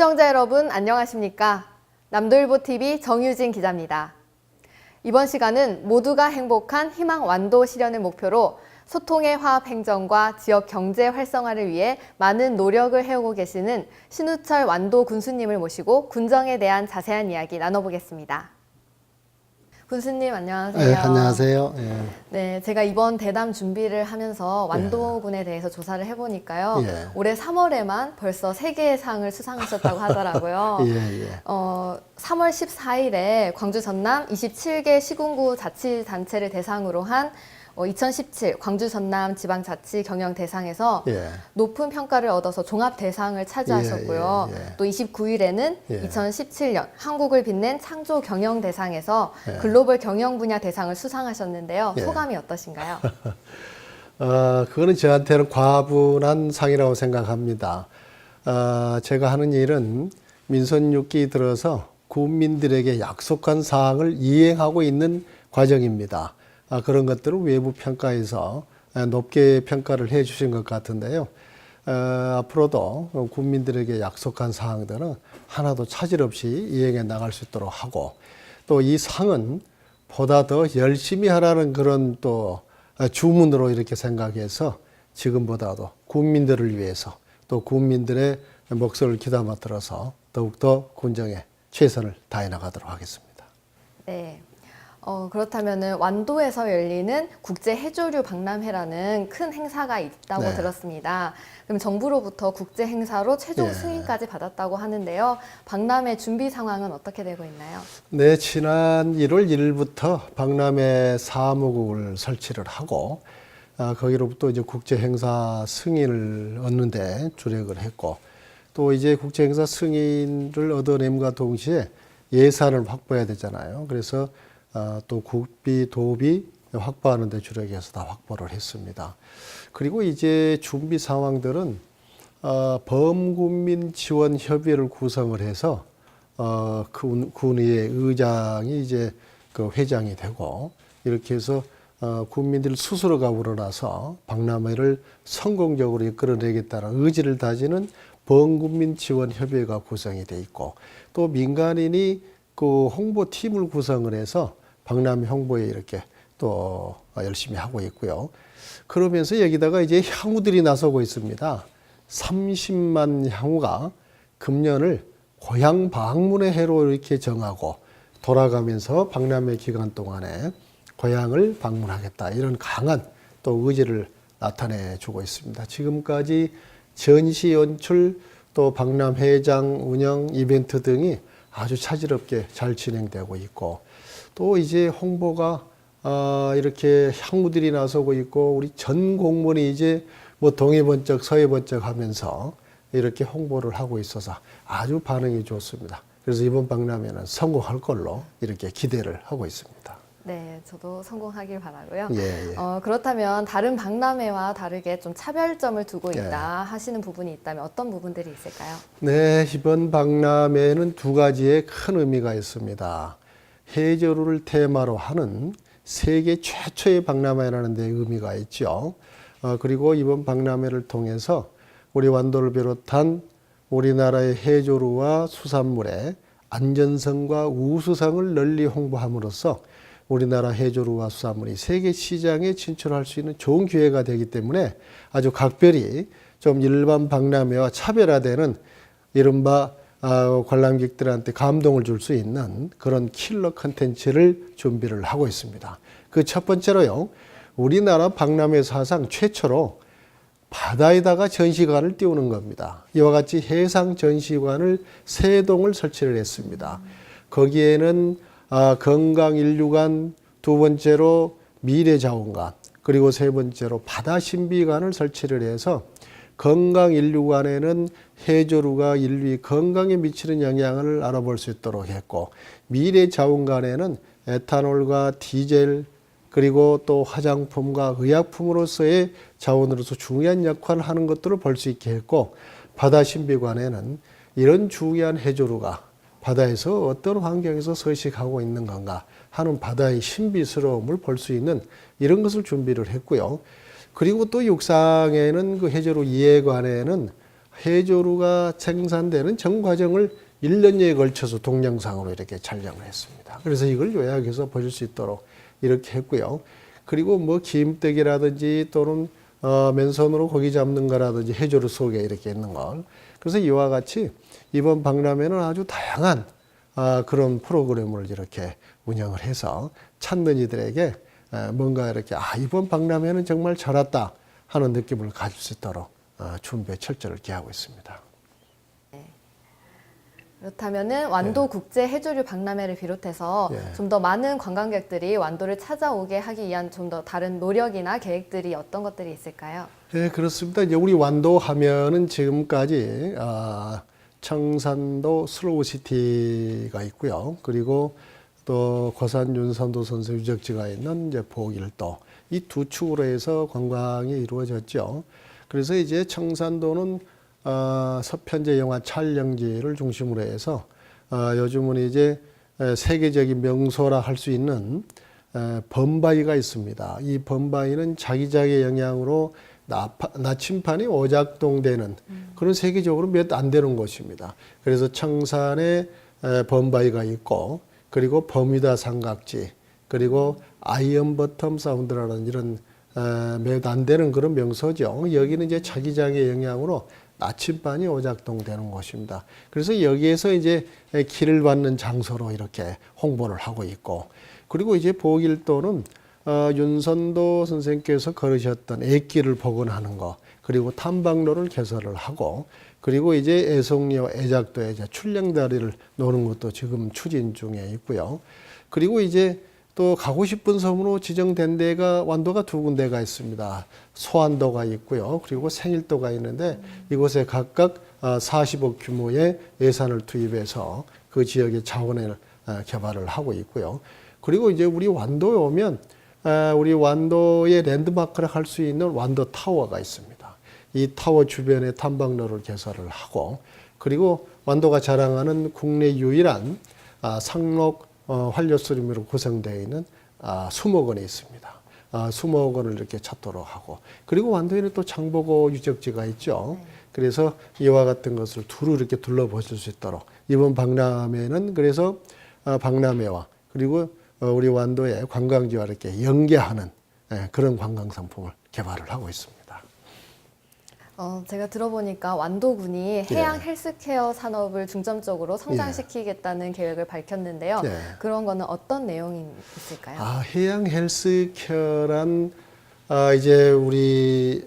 시청자 여러분 안녕하십니까? 남도일보TV 정유진 기자입니다. 이번 시간은 모두가 행복한 희망 완도 실현을 목표로 소통의 화합 행정과 지역 경제 활성화를 위해 많은 노력을 해오고 계시는 신우철 완도 군수님을 모시고 군정에 대한 자세한 이야기 나눠보겠습니다. 군수님 안녕하세요. 네, 안녕하세요. 네, 제가 이번 대담 준비를 하면서 완도군에 대해서 조사를 해보니까요. 올해 3월에만 벌써 3개의 상을 수상하셨다고 하더라고요. 3월 14일에 광주 전남 27개 시군구 자치단체를 대상으로 한 2017 광주 전남 지방자치 경영 대상에서 높은 평가를 얻어서 종합 대상을 차지하셨고요. 또 29일에는 2017년 한국을 빛낸 창조 경영 대상에서 글로벌 경영 분야 대상을 수상하셨는데요. 소감이 어떠신가요? 그거는 저한테는 과분한 상이라고 생각합니다. 제가 하는 일은 민선 6기 들어서 국민들에게 약속한 사항을 이행하고 있는 과정입니다. 그런 것들을 외부 평가에서 높게 평가를 해 주신 것 같은데요. 앞으로도 국민들에게 약속한 사항들은 하나도 차질 없이 이행해 나갈 수 있도록 하고, 또 이 상은 보다 더 열심히 하라는 그런 또 주문으로 이렇게 생각해서 지금보다도 국민들을 위해서 또 국민들의 목소리를 귀담아 들어서 더욱더 군정에 최선을 다해 나가도록 하겠습니다. 네. 그렇다면 완도에서 열리는 국제 해조류 박람회라는 큰 행사가 있다고 들었습니다. 그럼 정부로부터 국제 행사로 최종 승인까지 받았다고 하는데요. 박람회 준비 상황은 어떻게 되고 있나요? 네, 지난 1월 1일부터 박람회 사무국을 설치를 하고 거기로부터 이제 국제 행사 승인을 얻는데 주력을 했고, 또 이제 국제 행사 승인을 얻어냄과 동시에 예산을 확보해야 되잖아요. 그래서 또 국비, 도비 확보하는 데 주력해서 다 확보를 했습니다. 그리고 이제 준비 상황들은 범국민지원협의회를 구성을 해서 군의회 의장이 이제 그 회장이 되고, 이렇게 해서 국민들 스스로가 우러나서 박람회를 성공적으로 이끌어내겠다는 의지를 다지는 범국민지원협의회가 구성이 돼 있고, 또 민간인이 그 홍보팀을 구성을 해서 박람회 홍보에 이렇게 또 열심히 하고 있고요. 그러면서 여기다가 이제 향후들이 나서고 있습니다. 30만 향후가 금년을 고향 방문의 해로 이렇게 정하고 돌아가면서 박람회 기간 동안에 고향을 방문하겠다, 이런 강한 또 의지를 나타내 주고 있습니다. 지금까지 전시 연출, 또 박람회장 운영, 이벤트 등이 아주 차질없게 잘 진행되고 있고, 또 이제 홍보가 이렇게 향후들이 나서고 있고, 우리 전 공무원이 이제 뭐 동해 번쩍 서해 번쩍 하면서 이렇게 홍보를 하고 있어서 아주 반응이 좋습니다. 그래서 이번 박람회는 성공할 걸로 이렇게 기대를 하고 있습니다. 네, 저도 성공하길 바라고요. 그렇다면 다른 박람회와 다르게 좀 차별점을 두고 있다 하시는 부분이 있다면 어떤 부분들이 있을까요? 네, 이번 박람회는 두 가지의 큰 의미가 있습니다. 해조류를 테마로 하는 세계 최초의 박람회라는 데 의미가 있죠. 그리고 이번 박람회를 통해서 우리 완도를 비롯한 우리나라의 해조류와 수산물의 안전성과 우수성을 널리 홍보함으로써 우리나라 해조류와 수산물이 세계 시장에 진출할 수 있는 좋은 기회가 되기 때문에 아주 각별히 좀 일반 박람회와 차별화되는 이른바 관람객들한테 감동을 줄 수 있는 그런 킬러 컨텐츠를 준비를 하고 있습니다. 그 첫 번째로요, 우리나라 박람회 사상 최초로 바다에다가 전시관을 띄우는 겁니다. 이와 같이 해상 전시관을 3동을 설치를 했습니다. 거기에는 건강인류관, 두 번째로 미래자원관, 그리고 세 번째로 바다신비관을 설치를 해서 건강인류관에는 해조류가 인류의 건강에 미치는 영향을 알아볼 수 있도록 했고, 미래자원관에는 에탄올과 디젤, 그리고 또 화장품과 의약품으로서의 자원으로서 중요한 역할을 하는 것들을 볼 수 있게 했고, 바다신비관에는 이런 중요한 해조류가 바다에서 어떤 환경에서 서식하고 있는 건가 하는 바다의 신비스러움을 볼 수 있는 이런 것을 준비를 했고요. 그리고 또 육상에는 그 해조류 이해관에는 해조류가 생산되는 전 과정을 1년여에 걸쳐서 동영상으로 이렇게 촬영을 했습니다. 그래서 이걸 요약해서 보실 수 있도록 이렇게 했고요. 그리고 뭐 김떡이라든지 또는 맨손으로 고기 잡는 거라든지 해조류 속에 이렇게 있는 걸. 그래서 이와 같이 이번 박람회는 아주 다양한 그런 프로그램을 이렇게 운영을 해서 찾는 이들에게 뭔가 이렇게 이번 박람회는 정말 잘 왔다 하는 느낌을 가질 수 있도록 준비에 철저를 기하고 있습니다. 그렇다면은 완도 국제 해조류 박람회를 비롯해서 좀 더 많은 관광객들이 완도를 찾아오게 하기 위한 좀 더 다른 노력이나 계획들이 어떤 것들이 있을까요? 네, 그렇습니다. 이제 우리 완도 하면은 지금까지 청산도 슬로우시티가 있고요. 그리고 또 고산 윤선도 선수 유적지가 있는 이제 보길도, 이 두 축으로 해서 관광이 이루어졌죠. 그래서 이제 청산도는 서편제 영화 촬영지를 중심으로 해서 요즘은 이제 세계적인 명소라 할 수 있는 범바위가 있습니다. 이 범바위는 자기장의 영향으로 나침판이 오작동되는 그런 세계적으로 몇 안 되는 곳입니다. 그래서 청산에 범바위가 있고, 그리고 버뮤다 삼각지, 그리고 아이언 버텀 사운드라는 이런 몇 안 되는 그런 명소죠. 여기는 이제 자기장의 영향으로 나침반이 오작동되는 곳입니다. 그래서 여기에서 이제 길을 받는 장소로 이렇게 홍보를 하고 있고, 그리고 이제 보길도는 윤선도 선생님께서 걸으셨던 애길을 복원하는 거, 그리고 탐방로를 개설을 하고, 그리고 이제 애송리와 애작도에 이제 출렁다리를 노는 것도 지금 추진 중에 있고요. 그리고 이제 또 가고 싶은 섬으로 지정된 데가 완도가 두 군데가 있습니다. 소안도가 있고요. 그리고 생일도가 있는데 이곳에 각각 40억 규모의 예산을 투입해서 그 지역의 자원을 개발을 하고 있고요. 그리고 이제 우리 완도에 오면 우리 완도의 랜드마크를 할 수 있는 완도 타워가 있습니다. 이 타워 주변에 탐방로를 개설을 하고, 그리고 완도가 자랑하는 국내 유일한 상록 환려수림으로 구성되어 있는 수목원이 있습니다. 수목원을 이렇게 찾도록 하고, 그리고 완도에는 또 장보고 유적지가 있죠. 그래서 이와 같은 것을 두루 이렇게 둘러보실 수 있도록 이번 박람회는 그래서 박람회와 그리고 우리 완도의 관광지와 이렇게 연계하는 그런 관광 상품을 개발을 하고 있습니다. 제가 들어보니까 완도군이 해양 헬스케어 산업을 중점적으로 성장시키겠다는 계획을 밝혔는데요. 그런 거는 어떤 내용이 있을까요? 해양 헬스케어란 이제 우리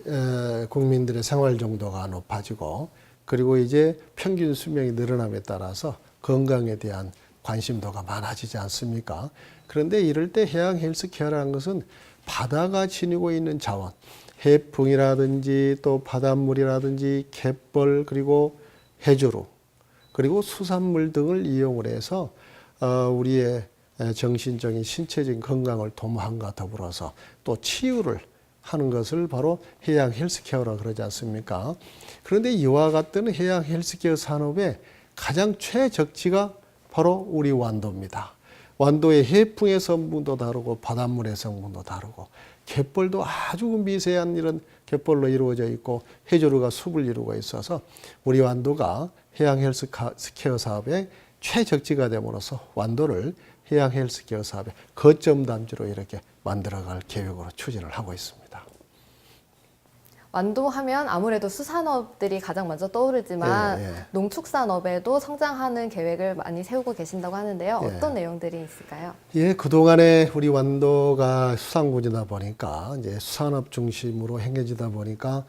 국민들의 생활 정도가 높아지고, 그리고 이제 평균 수명이 늘어남에 따라서 건강에 대한 관심도가 많아지지 않습니까? 그런데 이럴 때 해양 헬스케어라는 것은 바다가 지니고 있는 자원, 해풍이라든지 또 바닷물이라든지 갯벌, 그리고 해조류, 그리고 수산물 등을 이용을 해서 우리의 정신적인 신체적인 건강을 도모함과 더불어서 또 치유를 하는 것을 바로 해양 헬스케어라고 그러지 않습니까? 그런데 이와 같은 해양 헬스케어 산업의 가장 최적지가 바로 우리 완도입니다. 완도의 해풍의 성분도 다르고 바닷물의 성분도 다르고, 갯벌도 아주 미세한 이런 갯벌로 이루어져 있고, 해조류가 숲을 이루고 있어서 우리 완도가 해양 헬스케어 사업의 최적지가 됨으로써 완도를 해양 헬스케어 사업의 거점 단지로 이렇게 만들어갈 계획으로 추진을 하고 있습니다. 완도 하면 아무래도 수산업들이 가장 먼저 떠오르지만 농축산업에도 성장하는 계획을 많이 세우고 계신다고 하는데요. 어떤 내용들이 있을까요? 그동안에 우리 완도가 수산군이다 보니까 이제 수산업 중심으로 행해지다 보니까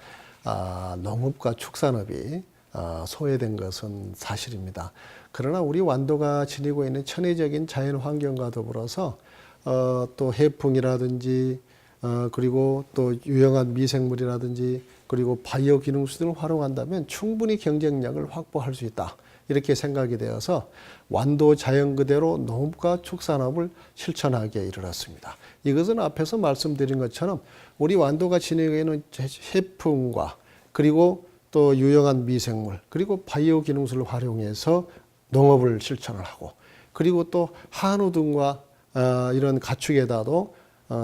농업과 축산업이 소외된 것은 사실입니다. 그러나 우리 완도가 지니고 있는 천혜적인 자연 환경과 더불어서 또 해풍이라든지 그리고 또 유용한 미생물이라든지 그리고 바이오 기능수 등을 활용한다면 충분히 경쟁력을 확보할 수 있다. 이렇게 생각이 되어서 완도 자연 그대로 농업과 축산업을 실천하기에 이르렀습니다. 이것은 앞에서 말씀드린 것처럼 우리 완도가 지니고 있는 해풍과 그리고 또 유용한 미생물, 그리고 바이오 기능수를 활용해서 농업을 실천을 하고, 그리고 또 한우 등과 이런 가축에다도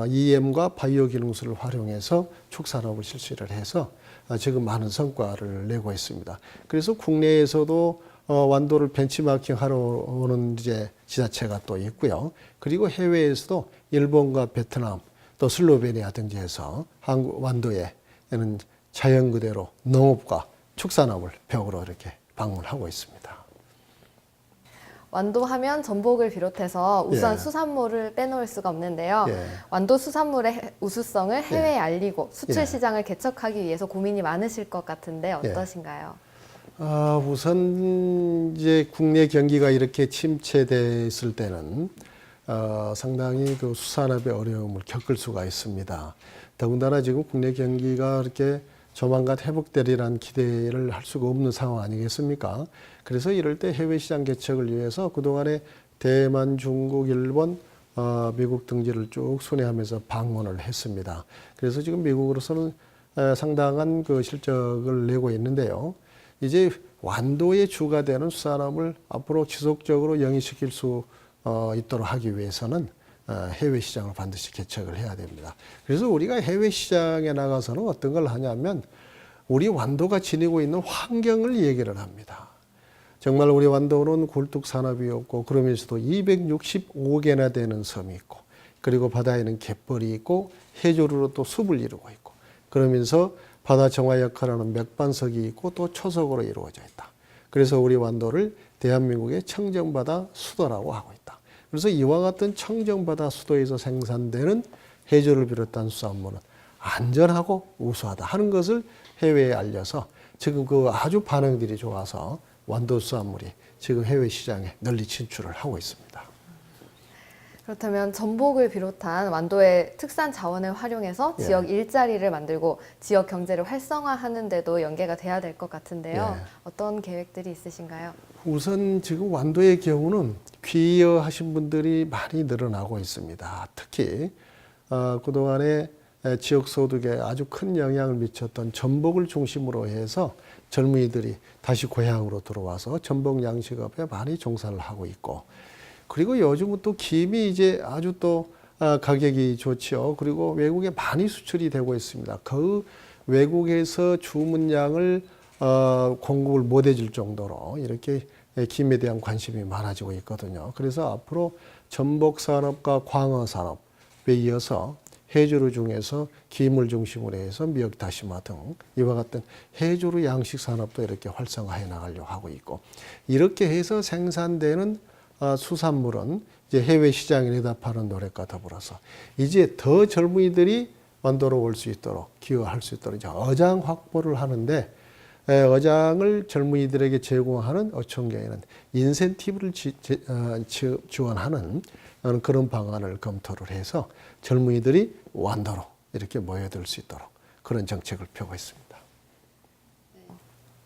EM과 바이오 기능수를 활용해서 축산업을 실시를 해서 지금 많은 성과를 내고 있습니다. 그래서 국내에서도 완도를 벤치마킹 하러 오는 이제 지자체가 또 있고요. 그리고 해외에서도 일본과 베트남 또 슬로베니아 등지에서 한국 완도에는 자연 그대로 농업과 축산업을 벽으로 이렇게 방문하고 있습니다. 완도하면 전복을 비롯해서 우선 예. 수산물을 빼놓을 수가 없는데요. 예. 완도 수산물의 우수성을 해외에 예. 알리고 수출 예. 시장을 개척하기 위해서 고민이 많으실 것 같은데 어떠신가요? 우선 이제 국내 경기가 이렇게 침체됐을 때는 상당히 그 수산업의 어려움을 겪을 수가 있습니다. 더군다나 지금 국내 경기가 이렇게 조만간 회복되리란 기대를 할 수가 없는 상황 아니겠습니까? 그래서 이럴 때 해외 시장 개척을 위해서 그동안에 대만, 중국, 일본, 미국 등지를 쭉 순회하면서 방문을 했습니다. 그래서 지금 미국으로서는 상당한 그 실적을 내고 있는데요. 이제 완도의 주가 되는 수산업을 앞으로 지속적으로 영위시킬 수 있도록 하기 위해서는 해외 시장을 반드시 개척을 해야 됩니다. 그래서 우리가 해외 시장에 나가서는 어떤 걸 하냐면 우리 완도가 지니고 있는 환경을 얘기를 합니다. 정말 우리 완도는 굴뚝 산업이 없고 그러면서도 265개나 되는 섬이 있고 그리고 바다에는 갯벌이 있고 해조류로 또 숲을 이루고 있고 그러면서 바다 정화 역할을 하는 맥반석이 있고 또 초석으로 이루어져 있다. 그래서 우리 완도를 대한민국의 청정바다 수도라고 하고 있다. 그래서 이와 같은 청정바다 수도에서 생산되는 해조를 비롯한 수산물은 안전하고 우수하다 하는 것을 해외에 알려서 지금 그 아주 반응들이 좋아서 완도 수산물이 지금 해외 시장에 널리 진출을 하고 있습니다. 그렇다면 전복을 비롯한 완도의 특산 자원을 활용해서 예. 지역 일자리를 만들고 지역 경제를 활성화하는 데도 연계가 돼야 될 것 같은데요. 예. 어떤 계획들이 있으신가요? 우선 지금 완도의 경우는 귀여하신 분들이 많이 늘어나고 있습니다. 특히 그동안에 지역 소득에 아주 큰 영향을 미쳤던 전복을 중심으로 해서 젊은이들이 다시 고향으로 들어와서 전복 양식업에 많이 종사를 하고 있고 그리고 요즘은 또 김이 이제 아주 또 가격이 좋죠. 그리고 외국에 많이 수출이 되고 있습니다. 그 외국에서 주문량을 공급을 못 해줄 정도로 이렇게 김에 대한 관심이 많아지고 있거든요. 그래서 앞으로 전복 산업과 광어 산업에 이어서 해조류 중에서 김을 중심으로 해서 미역 다시마 등 이와 같은 해조류 양식 산업도 이렇게 활성화해 나가려고 하고 있고 이렇게 해서 생산되는 수산물은 이제 해외 시장에 내다파는 노력과 더불어서 이제 더 젊은이들이 완도로 올 수 있도록 기여할 수 있도록 이제 어장 확보를 하는데 어장을 젊은이들에게 제공하는 어촌계에는 인센티브를 지원하는 그런 방안을 검토를 해서 젊은이들이 완도로 이렇게 모여들 수 있도록 그런 정책을 펴고 있습니다.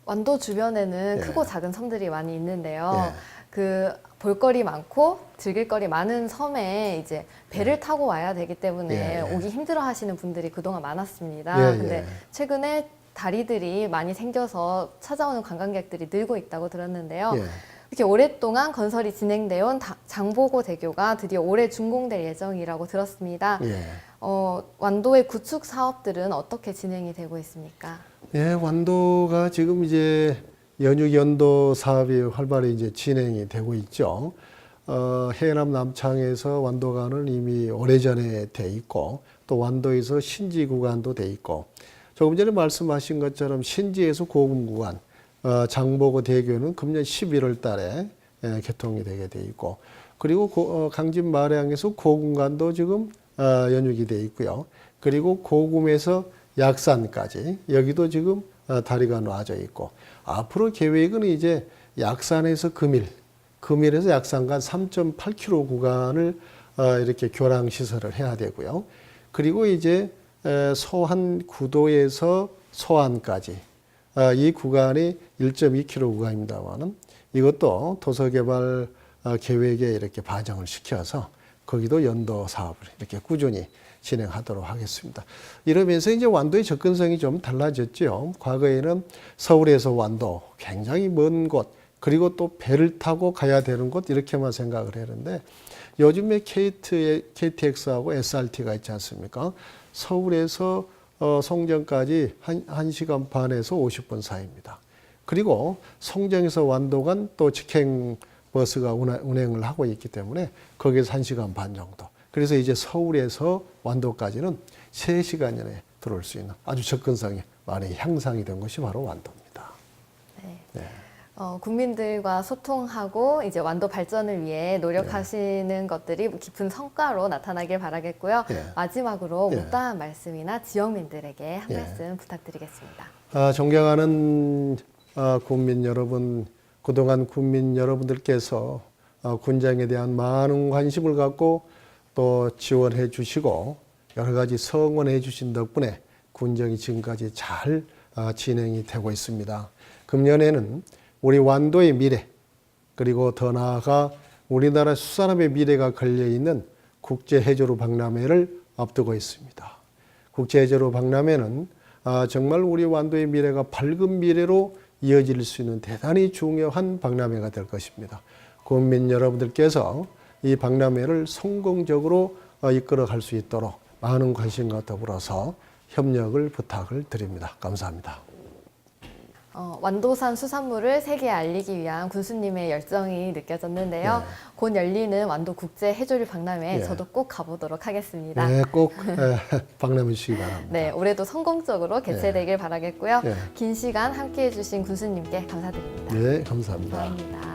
완도 주변에는 예. 크고 작은 섬들이 많이 있는데요. 예. 그 볼거리 많고 즐길거리 많은 섬에 이제 배를 타고 와야 되기 때문에 예. 오기 힘들어 하시는 분들이 그동안 많았습니다. 예. 근데 최근에 다리들이 많이 생겨서 찾아오는 관광객들이 늘고 있다고 들었는데요. 예. 이렇게 오랫동안 건설이 진행되어 온 장보고 대교가 드디어 올해 준공될 예정이라고 들었습니다. 예. 완도의 구축 사업들은 어떻게 진행이 되고 있습니까? 예, 완도가 지금 이제 연육연도 사업이 활발히 이제 진행이 되고 있죠. 해남 남창에서 완도간은 이미 오래전에 돼 있고 또 완도에서 신지 구간도 돼 있고 조금 전에 말씀하신 것처럼 신지에서 고금 구간 장보고 대교는 금년 11월 달에 개통이 되게 돼 있고 그리고 강진 마량에서 고금간도 지금 연육이 돼 있고요. 그리고 고금에서 약산까지 여기도 지금 다리가 놔져 있고 앞으로 계획은 이제 약산에서 금일에서 약산간 3.8km 구간을 이렇게 교량 시설을 해야 되고요. 그리고 이제 소안 구도에서 소안까지 이 구간이 1.2km 구간입니다만은 이것도 도서개발 계획에 이렇게 반영을 시켜서 거기도 연도 사업을 이렇게 꾸준히 진행하도록 하겠습니다. 이러면서 이제 완도의 접근성이 좀 달라졌죠. 과거에는 서울에서 완도 굉장히 먼 곳, 그리고 또 배를 타고 가야 되는 곳 이렇게만 생각을 했는데 요즘에 KTX하고 SRT가 있지 않습니까? 서울에서 송정까지 1시간 반에서 50분 사이입니다. 그리고 송정에서 완도 간 또 직행 버스가 운행을 하고 있기 때문에 거기에서 1시간 반 정도. 그래서 이제 서울에서 완도까지는 3시간 이내에 들어올 수 있는 아주 접근성이 많이 향상이 된 것이 바로 완도입니다. 네. 네. 국민들과 소통하고 이제 완도 발전을 위해 노력하시는 것들이 깊은 성과로 나타나길 바라겠고요. 마지막으로 못다한 말씀이나 지역민들에게 한 말씀 부탁드리겠습니다. 존경하는 국민 여러분, 그동안 국민 여러분들께서 군장에 대한 많은 관심을 갖고 또 지원해 주시고 여러 가지 성원해 주신 덕분에 군정이 지금까지 잘 진행이 되고 있습니다. 금년에는 우리 완도의 미래, 그리고 더 나아가 우리나라 수산업의 미래가 걸려있는 국제해조류 박람회를 앞두고 있습니다. 국제해조류 박람회는 정말 우리 완도의 미래가 밝은 미래로 이어질 수 있는 대단히 중요한 박람회가 될 것입니다. 국민 여러분들께서 이 박람회를 성공적으로 이끌어갈 수 있도록 많은 관심과 더불어서 협력을 부탁을 드립니다. 감사합니다. 완도산 수산물을 세계에 알리기 위한 군수님의 열정이 느껴졌는데요. 곧 열리는 완도 국제 해조류 박람회 저도 꼭 가보도록 하겠습니다. 네, 꼭 박람회 주시기 바랍니다. 네, 올해도 성공적으로 개최되길 바라겠고요. 긴 시간 함께해 주신 군수님께 감사드립니다. 네, 감사합니다. 감사합니다.